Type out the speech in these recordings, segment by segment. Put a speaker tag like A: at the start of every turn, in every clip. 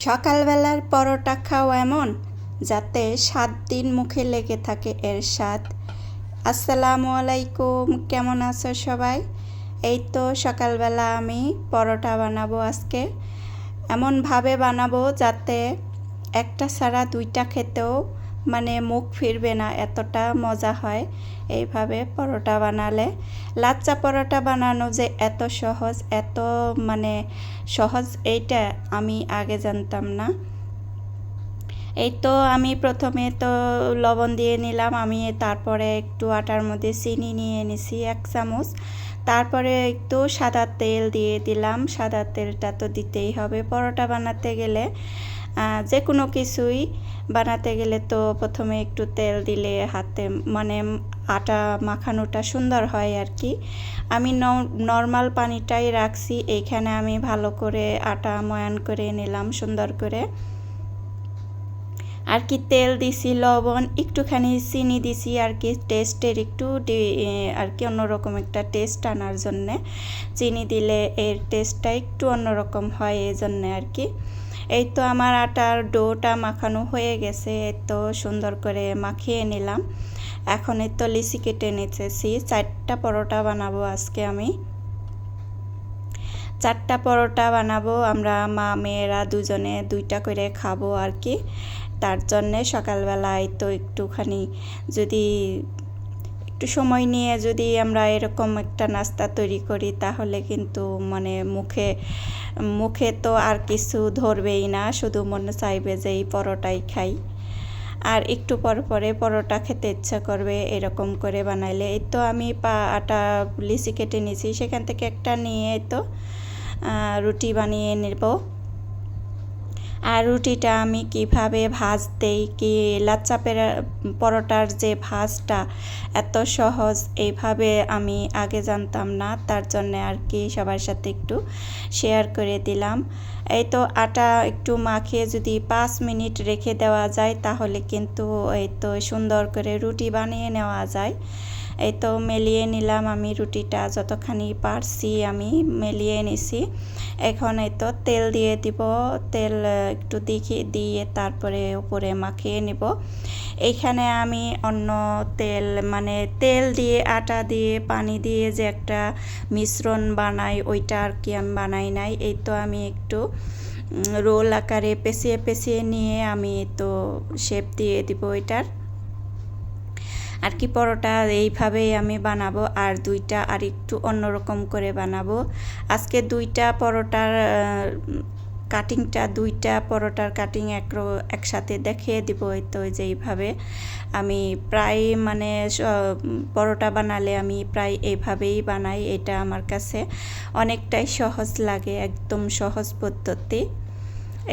A: সকালবেলার পরোটা খাওয়া এমন যাতে ৭ দিন মুখে লেগে থাকে এর স্বাদ। আসসালামু আলাইকুম, কেমন আছো সবাই? এই তো সকালবেলা আমি পরোটা বানাবো আজকে। এমনভাবে বানাবো যাতে একটা ছাড়া দুইটা খেতেও মুখ ফিরবে না, এতটা মজা হয় এইভাবে পরোটা বানালে। লাচ্চা পরোটা বানানো যে এত সহজ, এত সহজ এইটা আমি আগে জানতাম না। এই তো আমি প্রথমে তো লবণ দিয়ে নিলাম, আমি তারপরে একটু আটার মধ্যে চিনি নিয়ে নিছি 1 চামচ, তারপরে একটু সাদা তেল দিয়ে দিলাম। সাদা তেলটা তো দিতেই হবে পরোটা বানাতে গেলে, যে কোনো কিছুই বানাতে গেলে তো প্রথমে একটু তেল দিলে হাতে আটা মাখানোটা সুন্দর হয় আর কি। আমি নর্মাল পানিটাই রাখছি, এইখানে আমি ভালো করে আটা ময়ান করে নিলাম সুন্দর করে আর কি। তেল দিছি, লবণ, একটুখানি চিনি দিছি আর কি, টেস্টের একটু আর কি অন্যরকম একটা টেস্ট আনার জন্যে। চিনি দিলে এর টেস্টটা একটু অন্যরকম হয় এই জন্যে আর কি। এই তো আমার আটার ডোটা মাখানো হয়ে গেছে, এই তো সুন্দর করে মাখিয়ে নিলাম। এখন এই তো লিচি কেটে নিতেছি, 4টা পরোটা বানাবো আজকে আমি। 4টা পরোটা বানাবো, আমরা মা মেয়েরা দুজনে 2টা করে খাবো আর কি। তার জন্যে সকালবেলায় তো একটুখানি যদি একটু সময় নিয়ে যদি আমরা এরকম একটা নাস্তা তৈরি করি তাহলে কিন্তু মুখে তো আর কিছু ধরবেই না, শুধু মনে চাইবে যে এই পরোটাই খাই। আর একটু পর পরে পরোটা খেতে ইচ্ছা করবে এরকম করে বানাইলে। এই তো আমি আটা লিচি কেটে নিয়েছি, সেখান থেকে একটা নিয়ে তো রুটি বানিয়ে নেব। আর রুটিটা আমি কিভাবে ভাজতেই কি লাচ্চা পরোটার যে ভাজটা এত সহজ এইভাবে আমি আগে জানতাম না, তার জন্য আর কি সবার সাথে একটু শেয়ার করে দিলাম। এই তো আটা একটু মাখিয়ে যদি 5 মিনিট রেখে দেওয়া যায় তাহলে কিন্তু এই তো সুন্দর করে রুটি বানিয়ে নেওয়া যায়। এই তো মেলিয়ে নিলাম আমি রুটিটা, যতখানি পারছি আমি মেলিয়ে নিছি। এখন এই তো তেল দিয়ে দিব, তেল একটু দিয়ে তারপরে উপরে মাখিয়ে নিব। এইখানে আমি অন্য তেল তেল দিয়ে আটা দিয়ে পানি দিয়ে যে একটা মিশ্রণ বানাই ওইটা আর কি আমি বানাই নাই। এই তো আমি একটু রোল আকারে পেঁচিয়ে পেঁচিয়ে নিয়ে আমি তো শেপ দিয়ে দিব এটার আর কি। পরোটা এইভাবেই আমি বানাবো, আর 2টা আর একটু অন্যরকম করে বানাবো আজকে। 2টা পরোটার কাটিংটা, 2টা পরোটার কাটিং একসাথে দেখিয়ে দিব। এই তো যেইভাবে আমি প্রায় পরোটা বানালে আমি প্রায় এইভাবেই বানাই, এটা আমার কাছে অনেকটাই সহজ লাগে, একদম সহজ পদ্ধতি।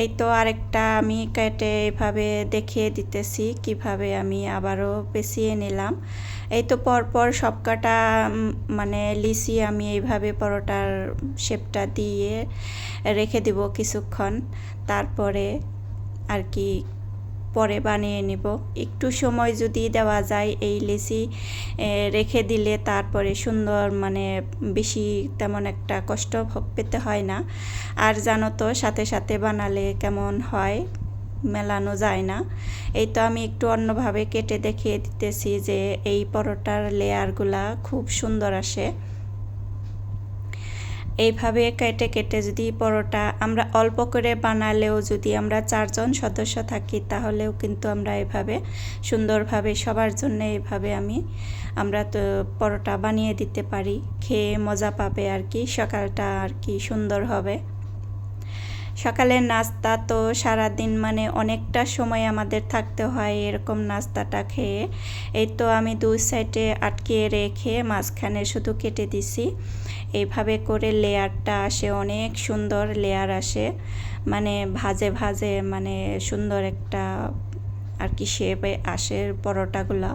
A: এই তো আরেকটা আমি কেটে এভাবে দেখিয়ে দিতেছি কিভাবে আমি আবারও পেঁচিয়ে নিলাম। এই তো পরপর সব কটা লিচি আমি এইভাবে পরোটার শেপটা দিয়ে রেখে দিব কিছুক্ষণ, তারপরে আর কি পরে বানিয়ে নিব। একটু সময় যদি দেওয়া যায় এই লিচি রেখে দিলে তারপরে সুন্দর বেশি তেমন একটা কষ্ট পেতে হয় না। আর জানো তো সাথে সাথে বানালে কেমন হয়, মেলানো যায় না। এই তো আমি একটু অন্যভাবে কেটে দেখিয়ে দিতেছি যে এই পরোটার লেয়ারগুলা খুব সুন্দর আসে। এইভাবে কেটে কেটে যদি পরোটা আমরা অল্প করে বানালেও যদি আমরা 4 জন সদস্য থাকি তাহলেও কিন্তু আমরা এভাবে সুন্দরভাবে সবার জন্য এইভাবে আমরা তো পরোটা বানিয়ে দিতে পারি, খেয়ে মজা পাবে আর কি, সকালটা আর কি সুন্দর হবে। সকালের নাস্তা তো সারাদিন অনেকটা সময় আমাদের থাকতে হয় এরকম নাস্তাটা খেয়ে। এই তো আমি 2 সাইডে আটকিয়ে রেখে মাঝখানে শুধু কেটে দিছি, এইভাবে করে লেয়ারটা আসে, অনেক সুন্দর লেয়ার আসে, ভাজে ভাজে সুন্দর একটা আর কি শেপে আসে পরোটাগুলো,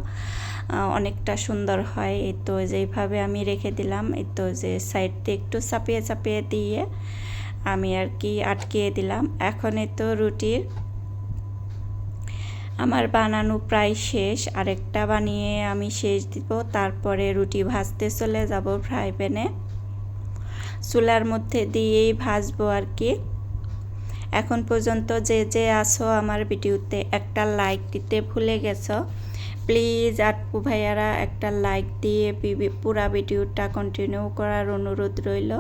A: অনেকটা সুন্দর হয়। এই তো যেইভাবে আমি রেখে দিলাম, এই তো যে সাইড দিয়ে একটু চাপিয়ে চাপিয়ে দিয়ে আমি আর কি আটকিয়ে দিলাম। এখন এই তো রুটির আমার বানানো প্রায় শেষ, আরেকটা বানিয়ে আমি শেষ দিব, তারপরে রুটি ভাজতে চলে যাব ফ্রাই প্যানে, চুলার মধ্যে দিয়েই ভাজবো আর কি। এখন পর্যন্ত যে যে আসো আমার ভিডিওতে একটা লাইক দিতে ভুলে গেছো, প্লিজ আপু ভাইয়ারা একটা লাইক দিয়ে পুরা ভিডিওটা কন্টিনিউ করার অনুরোধ রইল।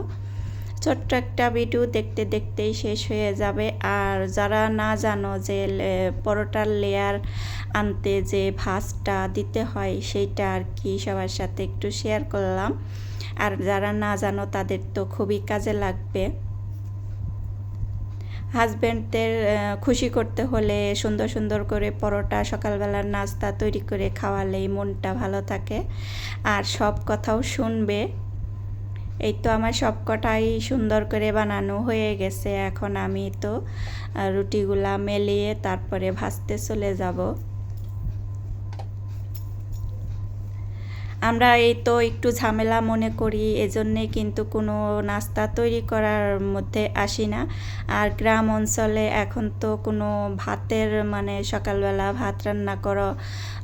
A: ছোট্ট একটা ভিডিও দেখতে দেখতেই শেষ হয়ে যাবে। আর যারা না জানো যে পরোটার লেয়ার আনতে যে ভাঁজটা দিতে হয় সেইটা আর কি সবার সাথে একটু শেয়ার করলাম। আর যারা না জানো তাদের তো খুবই কাজে লাগবে। হাজব্যান্ডদের খুশি করতে হলে সুন্দর সুন্দর করে পরোটা সকালবেলার নাস্তা তৈরি করে খাওয়ালেই মনটা ভালো থাকে আর সব কথাও শুনবে। এই তো আমার সব কটাই সুন্দর করে বানানো হয়ে গেছে। এখন আমি তো রুটিগুলা মেলিয়ে তারপরে ভাজতে চলে যাব। আমরা এই তো একটু ঝামেলা মনে করি, এজন্যে কিন্তু কোনো নাস্তা তৈরি করার মধ্যে আসি না। আর গ্রাম অঞ্চলে এখন তো কোনো ভাতের মানে সকালবেলা ভাত রান্না করো,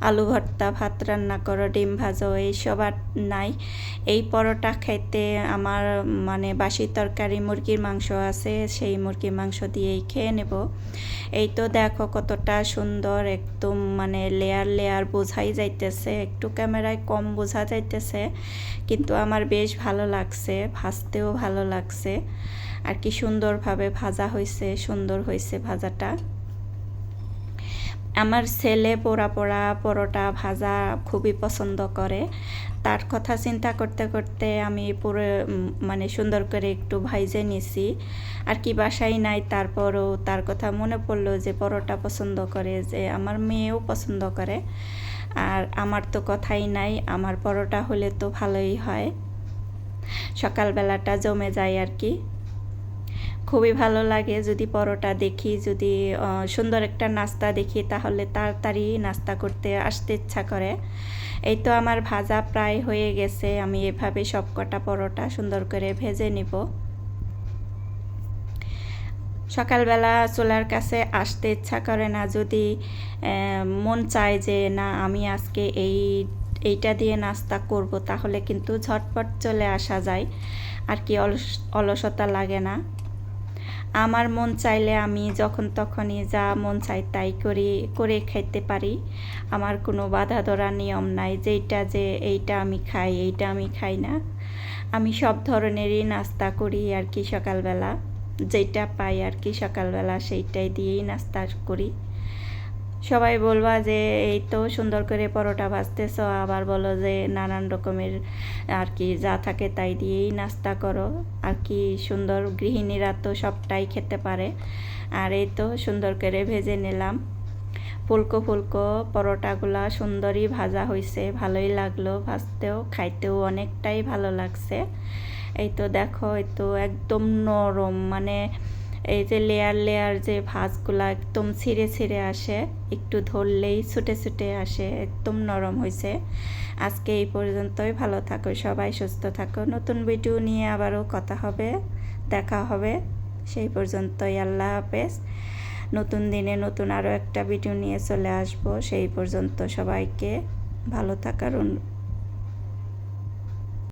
A: আলু ভর্তা ভাত রান্না করো, ডিম ভাজো, এইসব আর নাই। এই পরোটা খেতে আমার মানে বাসি তরকারি মুরগির মাংস আছে, সেই মুরগির মাংস দিয়েই খেয়ে নেব। এই তো দেখো কতটা সুন্দর, একদম মানে লেয়ার লেয়ার বোঝাই যাইতেছে, একটু ক্যামেরায় কম বোঝা যাইতেছে কিন্তু আমার বেশ ভালো লাগছে, ভাজতেও ভালো লাগছে। আর কি সুন্দরভাবে ভাজা হয়েছে, সুন্দর হয়েছে ভাজাটা। আমার ছেলে পোড়া পোড়া পরোটা ভাজা খুবই পছন্দ করে। তার কথা চিন্তা করতে করতে আমি পুরো মানে সুন্দর করে একটু ভাইজে নিছি। আর কি বাসায় নাই, তারপরও তার কথা মনে পড়লো যে পরোটা পছন্দ করে, যে আমার মেয়েও পছন্দ করে। আর আমার তো কথাই নাই, আমার পরোটা হলে তো ভালোই হয়, সকালবেলাটা জমে যায় আর কি। খুবই ভালো লাগে যদি পরোটা দেখি, যদি সুন্দর একটা নাস্তা দেখি তাহলে তাড়াতাড়ি নাস্তা করতে আসতে ইচ্ছা করে। এই তো আমার ভাজা প্রায় হয়ে গেছে, আমি এভাবে সব কটা পরোটা সুন্দর করে ভেজে নিব। সকালবেলা চুলার কাছে আসতে ইচ্ছা করে না, যদি মন চায় যে না আমি আজকে এইটা দিয়ে নাস্তা করব, তাহলে কিন্তু ঝটপট চলে আসা যায় আর কি, অলসতা লাগে না। আমার মন চাইলে আমি যখন তখনই যা মন চাই তাই করে খাইতে পারি। আমার কোনো বাধা ধরা নিয়ম নাই যেইটা যে এইটা আমি খাই এইটা আমি খাই না। আমি সব ধরনেরই নাস্তা করি আর কি, সকালবেলা যেটা পাই আর কি সকালবেলা সেইটাই দিয়েই নাস্তা করি। সবাই বলবা যে এই তো সুন্দর করে পরোটা ভাজতেছ, আবার বলো যে নানান রকমের আর কি যা থাকে তাই দিয়েই নাস্তা করো আর কি। সুন্দর গৃহিণীরা তো সবটাই খেতে পারে। আর এই তো সুন্দর করে ভেজে নিলাম, ফুলকো ফুলকো পরোটাগুলা সুন্দরই ভাজা হয়েছে, ভালোই লাগলো ভাজতেও, খাইতেও অনেকটাই ভালো লাগছে। এই তো দেখো, এই তো একদম নরম, মানে এই যে লেয়ার লেয়ার যে ভাঁজগুলা একদম ছিঁড়ে ছিঁড়ে আসে, একটু ধরলেই ছুটে ছুটে আসে, একদম নরম হয়েছে। আজকে এই পর্যন্তই, ভালো থাকো সবাই, সুস্থ থাকো। নতুন ভিডিও নিয়ে আবারও কথা হবে, দেখা হবে। সেই পর্যন্তই, আল্লাহ হাফেজ। নতুন দিনে নতুন আরও একটা ভিডিও নিয়ে চলে আসবো। সেই পর্যন্ত সবাইকে ভালো থাকার